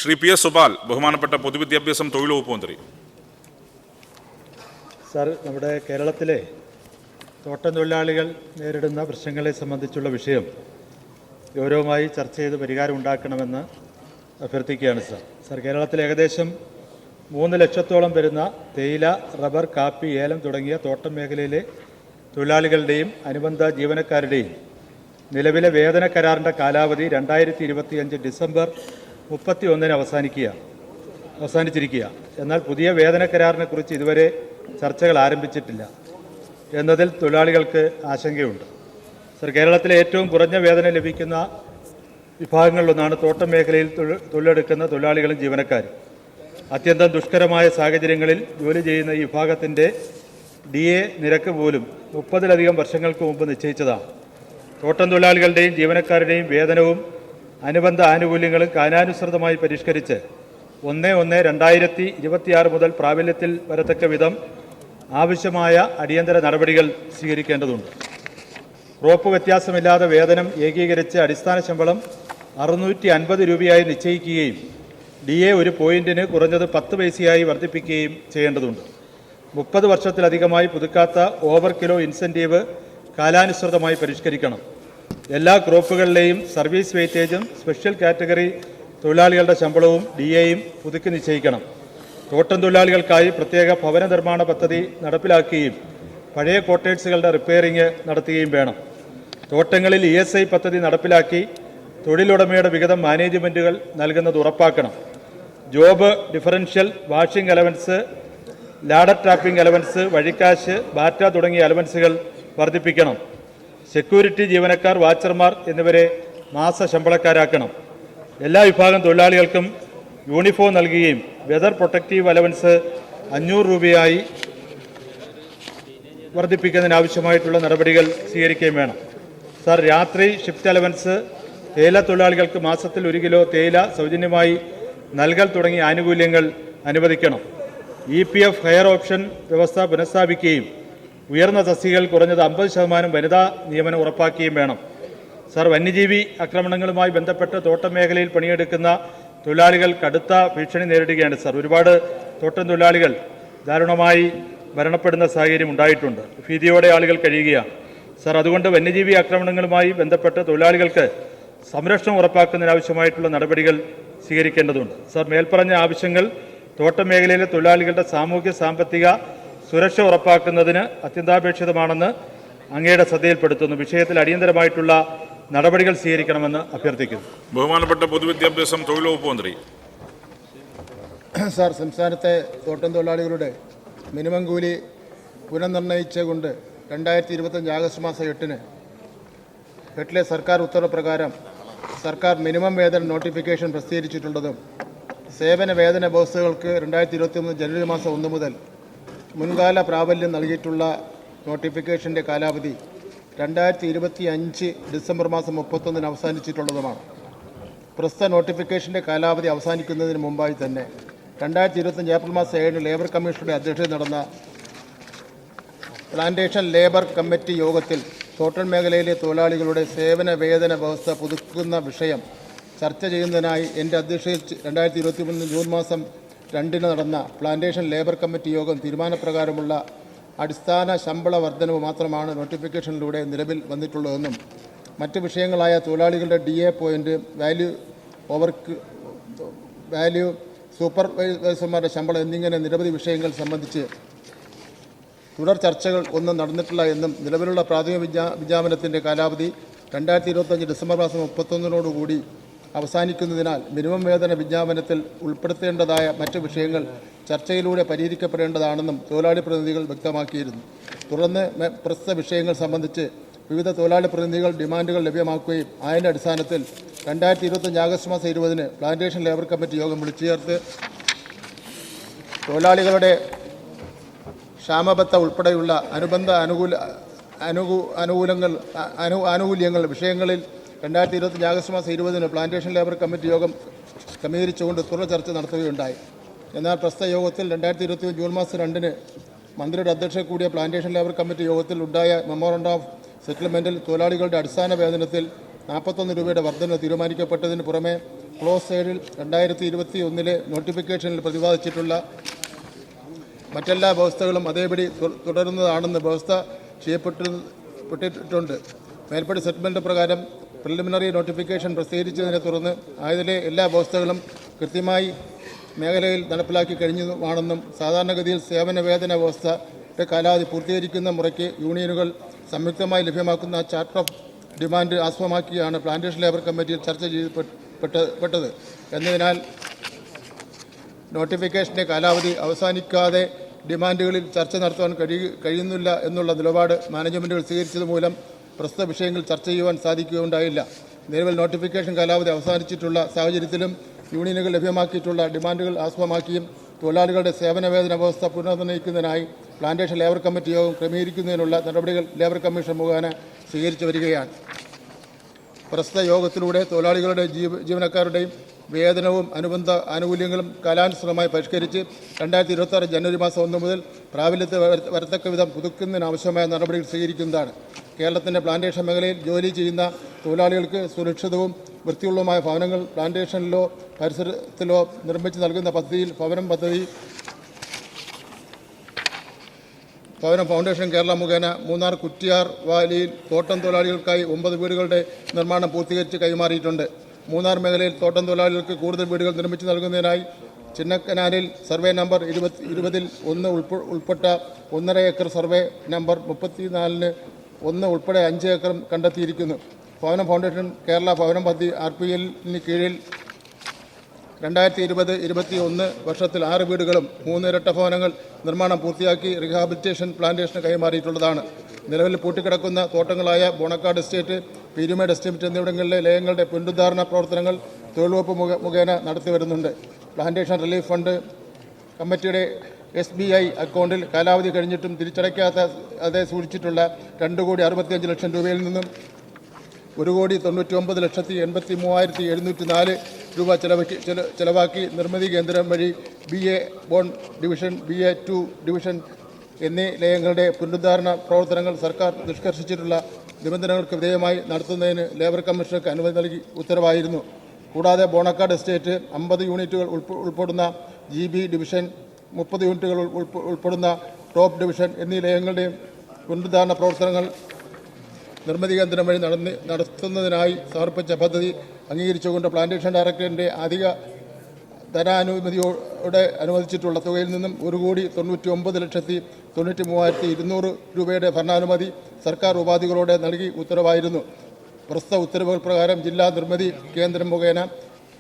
Shri PS Subal, ബഹുമാനപ്പെട്ട പൊതുവിദ്യാഭ്യാസം തൊഴിൽ വകുപ്പ് മന്ത്രി. സർ, നമ്മുടെ കേരളത്തിലെ തോട്ടം തൊഴിലാളികൾ നേരിടുന്ന പ്രശ്നങ്ങളെ സംബന്ധിച്ചുള്ള വിഷയം ഗൗരവമായി ചർച്ച ചെയ്ത് പരിഹാരം ഉണ്ടാക്കണമെന്ന് അഭ്യർത്ഥിക്കുകയാണ് സർ. കേരളത്തിൽ ഏകദേശം 3 ലക്ഷത്തോളം വരുന്ന തേയില, റബ്ബർ, കാപ്പി, ഏലം തുടങ്ങിയ തോട്ടം മേഖലയിലെ തൊഴിലാളികളുടെയും അനുബന്ധ ജീവനക്കാരുടെയും നിലവിലെ വേതന കരാറിൻ്റെ കാലാവധി 2025 ഡിസംബർ 31 അവസാനിച്ചിരിക്കുക. എന്നാൽ പുതിയ വേതന കരാറിനെക്കുറിച്ച് ഇതുവരെ ചർച്ചകൾ ആരംഭിച്ചിട്ടില്ല എന്നതിൽ തൊഴിലാളികൾക്ക് ആശങ്കയുണ്ട്. സർ, കേരളത്തിലെ ഏറ്റവും കുറഞ്ഞ വേതനം ലഭിക്കുന്ന വിഭാഗങ്ങളിലൊന്നാണ് തോട്ടം മേഖലയിൽ തൊഴിലെടുക്കുന്ന തൊഴിലാളികളും ജീവനക്കാരും. അത്യന്തം ദുഷ്കരമായ സാഹചര്യങ്ങളിൽ ജോലി ചെയ്യുന്ന ഈ വിഭാഗത്തിൻ്റെ DA നിരക്ക് പോലും 30-ലധികം വർഷങ്ങൾക്ക് മുമ്പ് നിശ്ചയിച്ചതാണ്. തോട്ടം തൊഴിലാളികളുടെയും ജീവനക്കാരുടെയും വേതനവും അനുബന്ധ ആനുകൂല്യങ്ങളും കാലാനുസൃതമായി പരിഷ്കരിച്ച് 1/1/2026 മുതൽ പ്രാബല്യത്തിൽ വരത്തക്ക വിധം ആവശ്യമായ അടിയന്തര നടപടികൾ സ്വീകരിക്കേണ്ടതുണ്ട്. ക്രോപ്പ് വ്യത്യാസമില്ലാതെ വേതനം ഏകീകരിച്ച് അടിസ്ഥാന ശമ്പളം 650 രൂപയായി നിശ്ചയിക്കുകയും DA ഒരു പോയിന്റിന് കുറഞ്ഞത് 10 പൈസയായി വർദ്ധിപ്പിക്കുകയും ചെയ്യേണ്ടതുണ്ട്. 30 വർഷത്തിലധികമായി പുതുക്കാത്ത ഓവർ കിലോ ഇൻസെൻറ്റീവ് കാലാനുസൃതമായി പരിഷ്കരിക്കണം. എല്ലാ ക്രോപ്പുകളിലെയും സർവീസ് വെയിറ്റേജും സ്പെഷ്യൽ കാറ്റഗറി തൊഴിലാളികളുടെ ശമ്പളവും DAയും പുതുക്കി നിശ്ചയിക്കണം. തോട്ടം തൊഴിലാളികൾക്കായി പ്രത്യേക ഭവന നിർമ്മാണ പദ്ധതി നടപ്പിലാക്കുകയും പഴയ ക്വാർട്ടേഴ്സുകളുടെ റിപ്പയറിംഗ് നടത്തുകയും വേണം. തോട്ടങ്ങളിൽ ESI പദ്ധതി നടപ്പിലാക്കി തൊഴിലുടമയുടെ വിഹിതം മാനേജ്മെൻറ്റുകൾ നൽകുന്നത് ഉറപ്പാക്കണം. Job differential, washing allowance, ladder tapping allowance, വഴിക്കാശ്, ബാറ്റ തുടങ്ങിയ അലവൻസുകൾ വർദ്ധിപ്പിക്കണം. സെക്യൂരിറ്റി ജീവനക്കാർ, വാച്ചർമാർ എന്നിവരെ മാസ ശമ്പളക്കാരാക്കണം. എല്ലാ വിഭാഗം തൊഴിലാളികൾക്കും യൂണിഫോം നൽകുകയും വെതർ പ്രൊട്ടക്റ്റീവ് അലവൻസ് 500 രൂപയായി വർദ്ധിപ്പിക്കുന്നതിനാവശ്യമായിട്ടുള്ള നടപടികൾ സ്വീകരിക്കുകയും വേണം. സർ, രാത്രി ഷിഫ്റ്റ് അലവൻസ്, തേയില തൊഴിലാളികൾക്ക് മാസത്തിൽ 1 കിലോ തേയില സൗജന്യമായി നൽകൽ തുടങ്ങിയ ആനുകൂല്യങ്ങൾ അനുവദിക്കണം. EPF ഹയർ ഓപ്ഷൻ വ്യവസ്ഥ പുനഃസ്ഥാപിക്കുകയും ഉയർന്ന തസ്തികകൾ കുറഞ്ഞത് 50% വനിതാ നിയമനം ഉറപ്പാക്കുകയും വേണം. സർ, വന്യജീവി ആക്രമണങ്ങളുമായി ബന്ധപ്പെട്ട് തോട്ടം മേഖലയിൽ പണിയെടുക്കുന്ന തൊഴിലാളികൾ കടുത്ത ഭീഷണി നേരിടുകയാണ്. സർ, ഒരുപാട് തോട്ടം തൊഴിലാളികൾ ദാരുണമായി മരണപ്പെടുന്ന സാഹചര്യം ഉണ്ടായിട്ടുണ്ട്. ഭീതിയോടെ ആളുകൾ കഴിയുകയാണ്. സർ, അതുകൊണ്ട് വന്യജീവി ആക്രമണങ്ങളുമായി ബന്ധപ്പെട്ട് തൊഴിലാളികൾക്ക് സംരക്ഷണം ഉറപ്പാക്കുന്നതിനാവശ്യമായിട്ടുള്ള നടപടികൾ സ്വീകരിക്കേണ്ടതുണ്ട്. സർ, മേൽപ്പറഞ്ഞ ആവശ്യങ്ങൾ തോട്ടം മേഖലയിലെ തൊഴിലാളികളുടെ സാമൂഹ്യ സാമ്പത്തിക സുരക്ഷ ഉറപ്പാക്കുന്നതിന് അത്യന്താപേക്ഷിതമാണെന്ന് അങ്ങയുടെ ശ്രദ്ധയിൽപ്പെടുത്തുന്നു. വിഷയത്തിൽ അടിയന്തരമായിട്ടുള്ള നടപടികൾ സ്വീകരിക്കണമെന്ന് അഭ്യർത്ഥിക്കുന്നു. ബഹുമാനപ്പെട്ട പൊതുവിദ്യാഭ്യാസം തൊഴിൽ വകുപ്പ് മന്ത്രി. സാർ, സംസ്ഥാനത്തെ തോട്ടം തൊഴിലാളികളുടെ മിനിമം കൂലി പുനർനിർണയിച്ചുകൊണ്ട് 2025 ആഗസ്റ്റ് മാസം 8 സർക്കാർ ഉത്തരവ് പ്രകാരം സർക്കാർ മിനിമം വേതന നോട്ടിഫിക്കേഷൻ പ്രസിദ്ധീകരിച്ചിട്ടുള്ളതും സേവന വേതന വ്യവസ്ഥകൾക്ക് 2023 ജനുവരി മാസം 1 മുതൽ മുൻകാല പ്രാബല്യം നൽകിയിട്ടുള്ള നോട്ടിഫിക്കേഷൻ്റെ കാലാവധി 2025 ഡിസംബർ മാസം 31 അവസാനിച്ചിട്ടുള്ളതുമാണ്. പ്രസ്തുത നോട്ടിഫിക്കേഷൻ്റെ കാലാവധി അവസാനിക്കുന്നതിന് മുമ്പായി തന്നെ 2025 ഏപ്രിൽ മാസം 7 ലേബർ കമ്മീഷനുടെ അധ്യക്ഷതയിൽ നടന്ന പ്ലാന്റേഷൻ ലേബർ കമ്മിറ്റി യോഗത്തിൽ തോട്ടം മേഖലയിലെ തൊഴിലാളികളുടെ സേവന വേതന വ്യവസ്ഥ പുതുക്കുന്ന വിഷയം ചർച്ച ചെയ്യുന്നതിനായി എൻ്റെ അധ്യക്ഷതയിൽ 2023 ജൂൺ മാസം 2 നടന്ന പ്ലാന്റേഷൻ ലേബർ കമ്മിറ്റി യോഗം തീരുമാനപ്രകാരമുള്ള അടിസ്ഥാന ശമ്പള വർധനവ് മാത്രമാണ് നോട്ടിഫിക്കേഷനിലൂടെ നിലവിൽ വന്നിട്ടുള്ളതെന്നും മറ്റ് വിഷയങ്ങളായ തൊഴിലാളികളുടെ DA പോയിൻ്റ്, വാല്യൂ, സൂപ്പർവൈസർമാരുടെ ശമ്പളം എന്നിങ്ങനെ നിരവധി വിഷയങ്ങൾ സംബന്ധിച്ച് തുടർ ചർച്ചകൾ ഒന്നും നടന്നിട്ടില്ല എന്നും നിലവിലുള്ള പ്രാഥമിക വിജ്ഞാപനത്തിൻ്റെ കാലാവധി 2025 ഡിസംബർ മാസം 31 അവസാനിക്കുന്നതിനാൽ മിനിമം വേതന വിജ്ഞാപനത്തിൽ ഉൾപ്പെടുത്തേണ്ടതായ മറ്റ് വിഷയങ്ങൾ ചർച്ചയിലൂടെ പരിഹരിക്കപ്പെടേണ്ടതാണെന്നും തൊഴിലാളി പ്രതിനിധികൾ വ്യക്തമാക്കിയിരുന്നു. തുടർന്ന് പ്രസ്തുത വിഷയങ്ങൾ സംബന്ധിച്ച് വിവിധ തൊഴിലാളി പ്രതിനിധികൾ ഡിമാൻഡുകൾ ലഭ്യമാക്കുകയും അതിൻ്റെ അടിസ്ഥാനത്തിൽ 2025 ആഗസ്റ്റ് മാസം 20 പ്ലാന്റേഷൻ ലേബർ കമ്മിറ്റി യോഗം വിളിച്ചു ചേർത്ത് തൊഴിലാളികളുടെ ക്ഷാമബത്ത ഉൾപ്പെടെയുള്ള അനുബന്ധ ആനുകൂല്യങ്ങൾ വിഷയങ്ങളിൽ 2025 ആഗസ്റ്റ് മാസം 20 പ്ലാന്റേഷൻ ലേബർ കമ്മിറ്റി യോഗം ക്രമീകരിച്ചുകൊണ്ട് തുടർ ചർച്ച നടത്തുകയുണ്ടായി. എന്നാൽ പ്രസ്തുത യോഗത്തിൽ 2023 ജൂൺ മാസം 2 മന്ത്രിയുടെ അധ്യക്ഷതയിൽ കൂടിയ പ്ലാന്റേഷൻ ലേബർ കമ്മിറ്റി യോഗത്തിൽ ഉണ്ടായ മെമ്മോറണ്ടം ഓഫ് സെറ്റിൽമെൻറ്റിൽ തൊഴിലാളികളുടെ അടിസ്ഥാന വേതനത്തിൽ 41 രൂപയുടെ വർധന തീരുമാനിക്കപ്പെട്ടതിന് പുറമെ ക്ലോസ് സൈഡിൽ 2021 നോട്ടിഫിക്കേഷനിൽ പ്രതിപാദിച്ചിട്ടുള്ള മറ്റെല്ലാ വ്യവസ്ഥകളും അതേപടി തുടരുന്നതാണെന്ന് വ്യവസ്ഥ ചെയ്യപ്പെട്ടിട്ടുണ്ട്. മേൽപ്പടി സെറ്റിൽമെൻറ്റ് പ്രകാരം പ്രിലിമിനറി നോട്ടിഫിക്കേഷൻ പ്രസിദ്ധീകരിച്ചതിനെ തുടർന്ന് ആയതിലെ എല്ലാ വ്യവസ്ഥകളും കൃത്യമായി മേഖലയിൽ നടപ്പിലാക്കി കഴിഞ്ഞതുമാണെന്നും സാധാരണഗതിയിൽ സേവന വേതന വ്യവസ്ഥയുടെ കാലാവധി പൂർത്തീകരിക്കുന്ന മുറയ്ക്ക് യൂണിയനുകൾ സംയുക്തമായി ലഭ്യമാക്കുന്ന ചാർട്ടർ ഓഫ് ഡിമാൻഡ് ആസ്പദമാക്കിയാണ് പ്ലാന്റേഷൻ ലേബർ കമ്മിറ്റിയിൽ ചർച്ച ചെയ്യപ്പെട്ടത് എന്നതിനാൽ നോട്ടിഫിക്കേഷൻ്റെ കാലാവധി അവസാനിക്കാതെ ഡിമാൻഡുകളിൽ ചർച്ച നടത്താൻ കഴിയുന്നില്ല എന്നുള്ള നിലപാട് മാനേജ്മെൻറ്റുകൾ സ്വീകരിച്ചത് മൂലം പ്രസ്തുത വിഷയങ്ങൾ ചർച്ച ചെയ്യുവാൻ സാധിക്കുകയുണ്ടായില്ല. നിലവിൽ നോട്ടിഫിക്കേഷൻ കാലാവധി അവസാനിച്ചിട്ടുള്ള സാഹചര്യത്തിലും യൂണിയനുകൾ ലഭ്യമാക്കിയിട്ടുള്ള ഡിമാൻഡുകൾ ആസ്പദമാക്കിയും തൊഴിലാളികളുടെ സേവന വേതന വ്യവസ്ഥ പുനർനിർണ്ണയിക്കുന്നതിനായി പ്ലാന്റേഷൻ ലേബർ കമ്മിറ്റി യോഗം ക്രമീകരിക്കുന്നതിനുള്ള നടപടികൾ ലേബർ കമ്മീഷൻ മുഖേന സ്വീകരിച്ചു വരികയാണ്. പ്രസ്തുത യോഗത്തിലൂടെ തൊഴിലാളികളുടെ ജീവനക്കാരുടെയും വേതനവും അനുബന്ധ ആനുകൂല്യങ്ങളും കാലാനുസൃതമായി പരിഷ്കരിച്ച് 2026 ജനുവരി മാസം 1 മുതൽ പ്രാബല്യത്തിൽ വരത്തക്ക വിധം പുതുക്കുന്നതിനാവശ്യമായ നടപടികൾ സ്വീകരിക്കുന്നതാണ്. കേരളത്തിൻ്റെ പ്ലാന്റേഷൻ മേഖലയിൽ ജോലി ചെയ്യുന്ന തൊഴിലാളികൾക്ക് സുരക്ഷിതവും വൃത്തിയുള്ളതുമായ ഭവനങ്ങൾ പ്ലാന്റേഷനിലോ പരിസരത്തിലോ നിർമ്മിച്ച് നൽകുന്ന പദ്ധതിയിൽ ഭവനം ഫൗണ്ടേഷൻ കേരള മുഖേന മൂന്നാർ കുറ്റിയാർ വാലിയിൽ തോട്ടം തൊഴിലാളികൾക്കായി 9 വീടുകളുടെ നിർമ്മാണം പൂർത്തീകരിച്ച് കൈമാറിയിട്ടുണ്ട്. മൂന്നാർ മേഖലയിൽ തോട്ടം തൊഴിലാളികൾക്ക് കൂടുതൽ വീടുകൾ നിർമ്മിച്ച് നൽകുന്നതിനായി ചിന്നക്കനാലിൽ സർവേ നമ്പർ 20-1 ഉൾപ്പെട്ട 1.5 ഏക്കർ സർവേ നമ്പർ 34-1 ഉൾപ്പെടെ 5 ഏക്കറും കണ്ടെത്തിയിരിക്കുന്നു. ഭവനം ഫൗണ്ടേഷൻ കേരള ഭവനം പദ്ധതി RPL-ന് കീഴിൽ 2020-21 വർഷത്തിൽ 6 വീടുകളും 3 ഇരട്ട ഭവനങ്ങൾ നിർമ്മാണം പൂർത്തിയാക്കി റീഹാബിലിറ്റേഷൻ പ്ലാന്റേഷന് കൈമാറിയിട്ടുള്ളതാണ്. നിലവിൽ പൂട്ടിക്കിടക്കുന്ന തോട്ടങ്ങളായ ബോണക്കാട് എസ്റ്റേറ്റ്, പീരുമേട് എസ്റ്റേറ്റ് എന്നിവിടങ്ങളിലെ ലയങ്ങളുടെ പുനരുദ്ധാരണ പ്രവർത്തനങ്ങൾ തൊഴിൽ വകുപ്പ് മുഖേന നടത്തി വരുന്നുണ്ട്. പ്ലാന്റേഷൻ റിലീഫ് ഫണ്ട് കമ്മിറ്റിയുടെ SBI അക്കൗണ്ടിൽ കാലാവധി കഴിഞ്ഞിട്ടും തിരിച്ചടയ്ക്കാതെ സൂക്ഷിച്ചിട്ടുള്ള 2,65,00,000 രൂപയിൽ നിന്നും 1,99,83,704 രൂപ ചെലവാക്കി നിർമ്മിതി കേന്ദ്രം വഴി BA 1 ഡിവിഷൻ, BA 2 ഡിവിഷൻ എന്നീ ലയങ്ങളുടെ പുനരുദ്ധാരണ പ്രവർത്തനങ്ങൾ സർക്കാർ നിഷ്കർഷിച്ചിട്ടുള്ള നിബന്ധനകൾക്ക് വിധേയമായി നടത്തുന്നതിന് ലേബർ കമ്മീഷണർക്ക് അനുമതി നൽകി ഉത്തരവായിരുന്നു. കൂടാതെ ബോണക്കാട് എസ്റ്റേറ്റ് 50 യൂണിറ്റുകൾ ഉൾപ്പെടുന്ന GB ഡിവിഷൻ, 30 യൂണിറ്റുകൾ ഉൾപ്പെടുന്ന ടോപ്പ് ഡിവിഷൻ എന്നീ ലയങ്ങളുടെയും പുനരുദ്ധാരണ പ്രവർത്തനങ്ങൾ നിർമ്മിതി കേന്ദ്രം വഴി നടത്തുന്നതിനായി സമർപ്പിച്ച പദ്ധതി അംഗീകരിച്ചുകൊണ്ട് പ്ലാന്റേഷൻ ഡയറക്ടറിൻ്റെ അധിക ധനാനുമതിയോടെ അനുവദിച്ചിട്ടുള്ള തുകയിൽ നിന്നും 1,99,93,200 രൂപയുടെ ഭരണാനുമതി സർക്കാർ ഉപാധികളോടെ നൽകി ഉത്തരവായിരുന്നു. പ്രസ്തുത ഉത്തരവുകൾ പ്രകാരം ജില്ലാ നിർമ്മിതി കേന്ദ്രം മുഖേന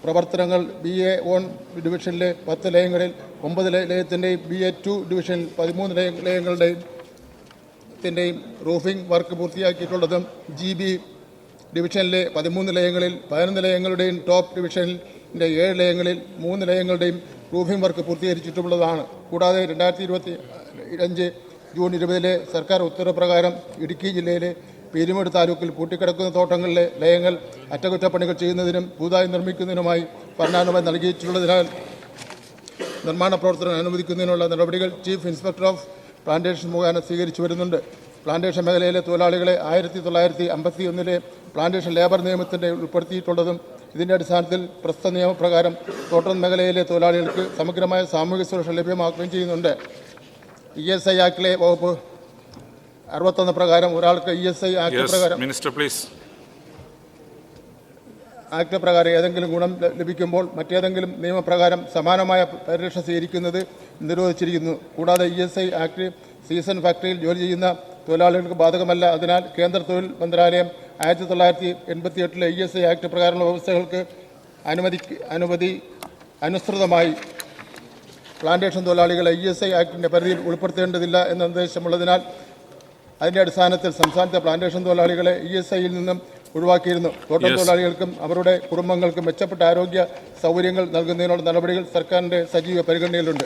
പ്രവർത്തനങ്ങൾ BA 1 ഡിവിഷനിലെ 10 ലയങ്ങളിൽ 9 ലയത്തിൻ്റെയും BA 2 ഡിവിഷനിൽ 13 ലയങ്ങളുടെയും റൂഫിംഗ് വർക്ക് പൂർത്തിയാക്കിയിട്ടുള്ളതും GB ഡിവിഷനിലെ 13 ലയങ്ങളിൽ 11 ലയങ്ങളുടെയും ടോപ്പ് ഡിവിഷനിലെ 7 ലയങ്ങളിൽ 3 ലയങ്ങളുടെയും റൂഫിംഗ് വർക്ക് പൂർത്തീകരിച്ചിട്ടുള്ളതാണ്. കൂടാതെ 2025 ജൂൺ 20 സർക്കാർ ഉത്തരവ് പ്രകാരം ഇടുക്കി ജില്ലയിലെ പീരുമേട് താലൂക്കിൽ പൂട്ടിക്കിടക്കുന്ന തോട്ടങ്ങളിലെ ലയങ്ങൾ അറ്റകുറ്റപ്പണികൾ ചെയ്യുന്നതിനും പുതുതായി നിർമ്മിക്കുന്നതിനുമായി ഭരണാനുമതി നൽകിയിട്ടുള്ളതിനാൽ നിർമ്മാണ പ്രവർത്തനം അനുവദിക്കുന്നതിനുള്ള നടപടികൾ ചീഫ് ഇൻസ്പെക്ടർ ഓഫ് പ്ലാന്റേഷൻ മുഖേന സ്വീകരിച്ചു വരുന്നുണ്ട്. പ്ലാന്റേഷൻ മേഖലയിലെ തൊഴിലാളികളെ 1951 പ്ലാന്റേഷൻ ലേബർ നിയമത്തിൻ്റെ ഉൾപ്പെടുത്തിയിട്ടുള്ളതും ഇതിൻ്റെ അടിസ്ഥാനത്തിൽ പ്രസ്തുത നിയമപ്രകാരം തോട്ടം മേഖലയിലെ തൊഴിലാളികൾക്ക് സമഗ്രമായ സാമൂഹിക സുരക്ഷ ലഭ്യമാക്കുകയും ചെയ്യുന്നുണ്ട്. ESI ആക്ടിലെ വകുപ്പ് 61 പ്രകാരം ഒരാൾക്ക് ESI ആക്ട് പ്രകാരം ആക്ട് പ്രകാരം ഏതെങ്കിലും ഗുണം ലഭിക്കുമ്പോൾ മറ്റേതെങ്കിലും നിയമപ്രകാരം സമാനമായ പരിരക്ഷ സ്വീകരിക്കുന്നത് നിരോധിച്ചിരിക്കുന്നു. കൂടാതെ ESI ആക്ട് സീസൺ ഫാക്ടറിയിൽ ജോലി ചെയ്യുന്ന തൊഴിലാളികൾക്ക് ബാധകമല്ല. അതിനാൽ കേന്ദ്ര തൊഴിൽ മന്ത്രാലയം 1988 ESI ആക്ട് പ്രകാരമുള്ള വ്യവസ്ഥകൾക്ക് അനുസൃതമായി പ്ലാന്റേഷൻ തൊഴിലാളികളെ ESI ആക്ടിൻ്റെ പരിധിയിൽ ഉൾപ്പെടുത്തേണ്ടതില്ല എന്ന നിർദ്ദേശമുള്ളതിനാൽ അതിൻ്റെ അടിസ്ഥാനത്തിൽ സംസ്ഥാനത്തെ പ്ലാന്റേഷൻ തൊഴിലാളികളെ ESIയിൽ നിന്നും ഒഴിവാക്കിയിരുന്നു. തോട്ടം തൊഴിലാളികൾക്കും അവരുടെ കുടുംബങ്ങൾക്കും മെച്ചപ്പെട്ട ആരോഗ്യ സൗകര്യങ്ങൾ നൽകുന്നതിനുള്ള നടപടികൾ സർക്കാരിൻ്റെ സജീവ പരിഗണനയിലുണ്ട്.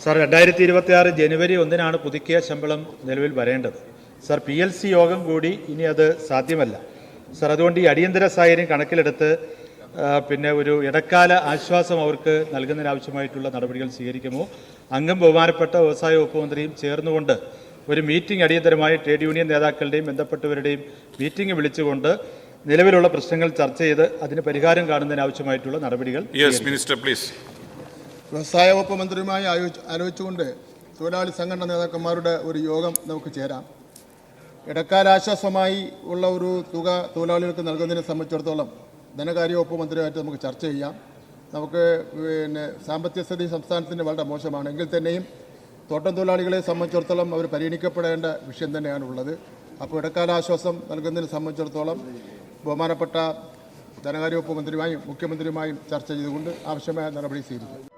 സാർ, 2026 ജനുവരി 1 പുതുക്കിയ ശമ്പളം നിലവിൽ വരേണ്ടത്. സാർ, PLC യോഗം കൂടി ഇനി അത് സാധ്യമല്ല. സാർ, അതുകൊണ്ട് ഈ അടിയന്തര സാഹചര്യം കണക്കിലെടുത്ത് പിന്നെ ഒരു ഇടക്കാല ആശ്വാസം അവർക്ക് നൽകുന്നതിനാവശ്യമായിട്ടുള്ള നടപടികൾ സ്വീകരിക്കുമോ? അങ്ങും ബഹുമാനപ്പെട്ട വ്യവസായ വകുപ്പ് മന്ത്രിയും ചേർന്നുകൊണ്ട് ഒരു മീറ്റിംഗ് അടിയന്തരമായി ട്രേഡ് യൂണിയൻ നേതാക്കളുടെയും ബന്ധപ്പെട്ടവരുടെയും മീറ്റിംഗ് വിളിച്ചുകൊണ്ട് നിലവിലുള്ള പ്രശ്നങ്ങൾ ചർച്ച ചെയ്ത് അതിന് പരിഹാരം കാണുന്നതിനാവശ്യമായിട്ടുള്ള നടപടികൾ യെസ് മിനിസ്റ്റർ പ്ലീസ്. വ്യവസായ വകുപ്പ് മന്ത്രിയുമായി ആലോചിച്ചുകൊണ്ട് തൊഴിലാളി സംഘടനാ നേതാക്കന്മാരുടെ ഒരു യോഗം നമുക്ക് ചേരാം. ഇടക്കാല ആശ്വാസമായി ഉള്ള ഒരു തുക തൊഴിലാളികൾക്ക് നൽകുന്നതിനെ സംബന്ധിച്ചിടത്തോളം ധനകാര്യ വകുപ്പ് മന്ത്രിയുമായിട്ട് നമുക്ക് ചർച്ച ചെയ്യാം. നമുക്ക് സാമ്പത്തിക സ്ഥിതി സംസ്ഥാനത്തിന് വളരെ മോശമാണ്. എങ്കിൽ തന്നെയും തോട്ടം തൊഴിലാളികളെ സംബന്ധിച്ചിടത്തോളം അവർ പരിഗണിക്കപ്പെടേണ്ട വിഷയം തന്നെയാണുള്ളത്. അപ്പോൾ ഇടക്കാല ആശ്വാസം നൽകുന്നതിനെ സംബന്ധിച്ചിടത്തോളം ബഹുമാനപ്പെട്ട ധനകാര്യ വകുപ്പ് മന്ത്രിയുമായും മുഖ്യമന്ത്രിയുമായും ചർച്ച ചെയ്തുകൊണ്ട് ആവശ്യമായ നടപടി സ്വീകരിക്കും.